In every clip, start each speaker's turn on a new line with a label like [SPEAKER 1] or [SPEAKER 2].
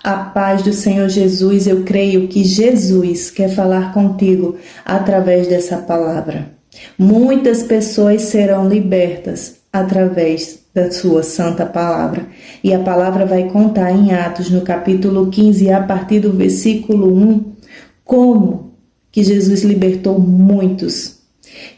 [SPEAKER 1] A paz do Senhor Jesus, eu creio que Jesus quer falar contigo através dessa palavra. Muitas pessoas serão libertas através da sua santa palavra. E a palavra vai contar em Atos, no capítulo 15, a partir do versículo 1, como que Jesus libertou muitos.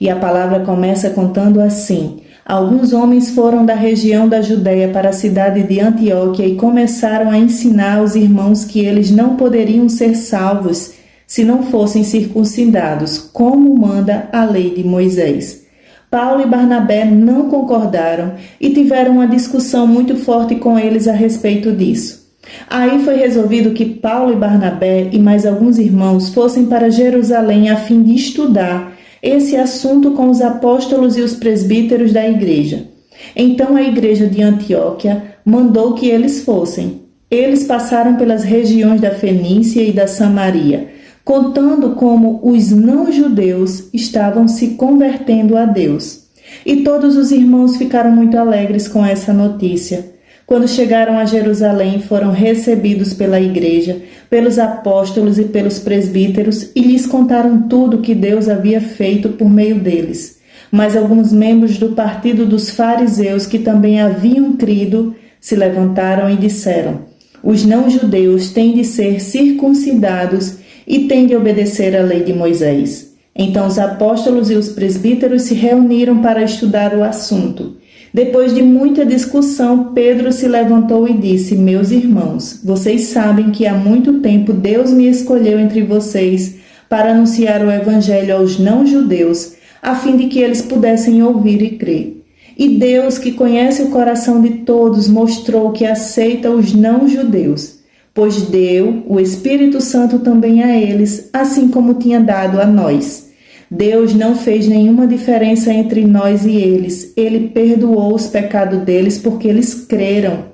[SPEAKER 1] E a palavra começa contando assim: alguns homens foram da região da Judéia para a cidade de Antioquia e começaram a ensinar aos irmãos que eles não poderiam ser salvos se não fossem circuncidados, como manda a lei de Moisés. Paulo e Barnabé não concordaram e tiveram uma discussão muito forte com eles a respeito disso. Aí foi resolvido que Paulo e Barnabé e mais alguns irmãos fossem para Jerusalém a fim de estudar esse assunto com os apóstolos e os presbíteros da igreja. Então a igreja de Antioquia mandou que eles fossem. Eles passaram pelas regiões da Fenícia e da Samaria, contando como os não-judeus estavam se convertendo a Deus. E todos os irmãos ficaram muito alegres com essa notícia. Quando chegaram a Jerusalém, foram recebidos pela igreja, pelos apóstolos e pelos presbíteros e lhes contaram tudo que Deus havia feito por meio deles. Mas alguns membros do partido dos fariseus que também haviam crido se levantaram e disseram: os não-judeus têm de ser circuncidados e têm de obedecer à lei de Moisés. Então os apóstolos e os presbíteros se reuniram para estudar o assunto. Depois de muita discussão, Pedro se levantou e disse: meus irmãos, vocês sabem que há muito tempo Deus me escolheu entre vocês para anunciar o evangelho aos não-judeus, a fim de que eles pudessem ouvir e crer. E Deus, que conhece o coração de todos, mostrou que aceita os não-judeus, pois deu o Espírito Santo também a eles, assim como tinha dado a nós. Deus não fez nenhuma diferença entre nós e eles. Ele perdoou os pecados deles porque eles creram.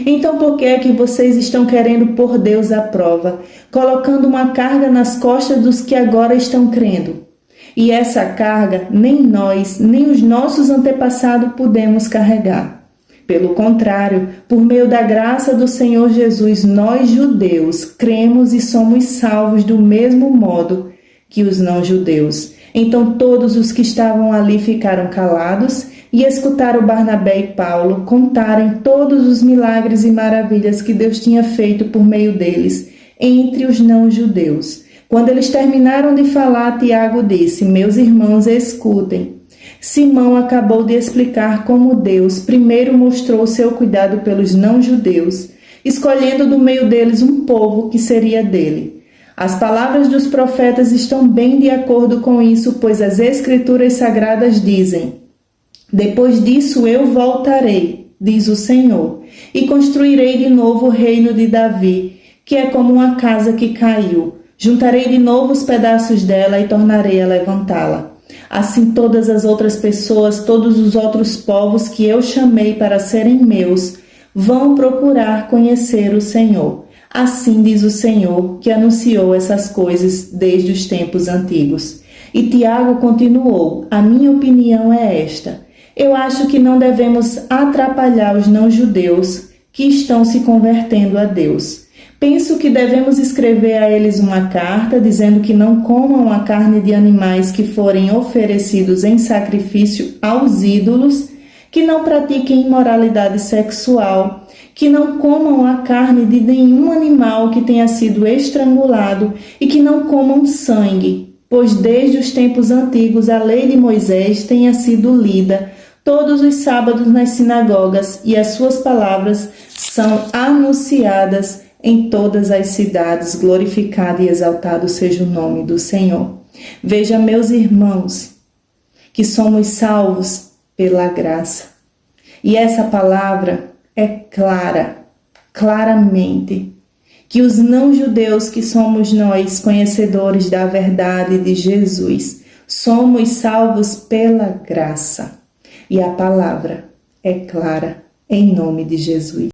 [SPEAKER 1] Então por que é que vocês estão querendo pôr Deus à prova, colocando uma carga nas costas dos que agora estão crendo? E essa carga nem nós, nem os nossos antepassados pudemos carregar. Pelo contrário, por meio da graça do Senhor Jesus, nós judeus cremos e somos salvos do mesmo modo que os não-judeus. Então todos os que estavam ali ficaram calados e escutaram Barnabé e Paulo contarem todos os milagres e maravilhas que Deus tinha feito por meio deles entre os não-judeus. Quando eles terminaram de falar, Tiago disse: meus irmãos, escutem. Simão acabou de explicar como Deus primeiro mostrou seu cuidado pelos não-judeus, escolhendo do meio deles um povo que seria dele. As palavras dos profetas estão bem de acordo com isso, pois as Escrituras Sagradas dizem: depois disso eu voltarei, diz o Senhor, e construirei de novo o reino de Davi, que é como uma casa que caiu. Juntarei de novo os pedaços dela e tornarei a levantá-la. Assim todas as outras pessoas, todos os outros povos que eu chamei para serem meus, vão procurar conhecer o Senhor. Assim diz o Senhor, que anunciou essas coisas desde os tempos antigos. E Tiago continuou: a minha opinião é esta. Eu acho que não devemos atrapalhar os não-judeus que estão se convertendo a Deus. Penso que devemos escrever a eles uma carta dizendo que não comam a carne de animais que forem oferecidos em sacrifício aos ídolos, que não pratiquem imoralidade sexual, que não comam a carne de nenhum animal que tenha sido estrangulado e que não comam sangue, pois desde os tempos antigos a lei de Moisés tenha sido lida todos os sábados nas sinagogas e as suas palavras são anunciadas em todas as cidades. Glorificado e exaltado seja o nome do Senhor. Veja, meus irmãos, que somos salvos pela graça. E essa palavra é clara, claramente, que os não-judeus que somos nós, conhecedores da verdade de Jesus, somos salvos pela graça. E a palavra é clara, em nome de Jesus.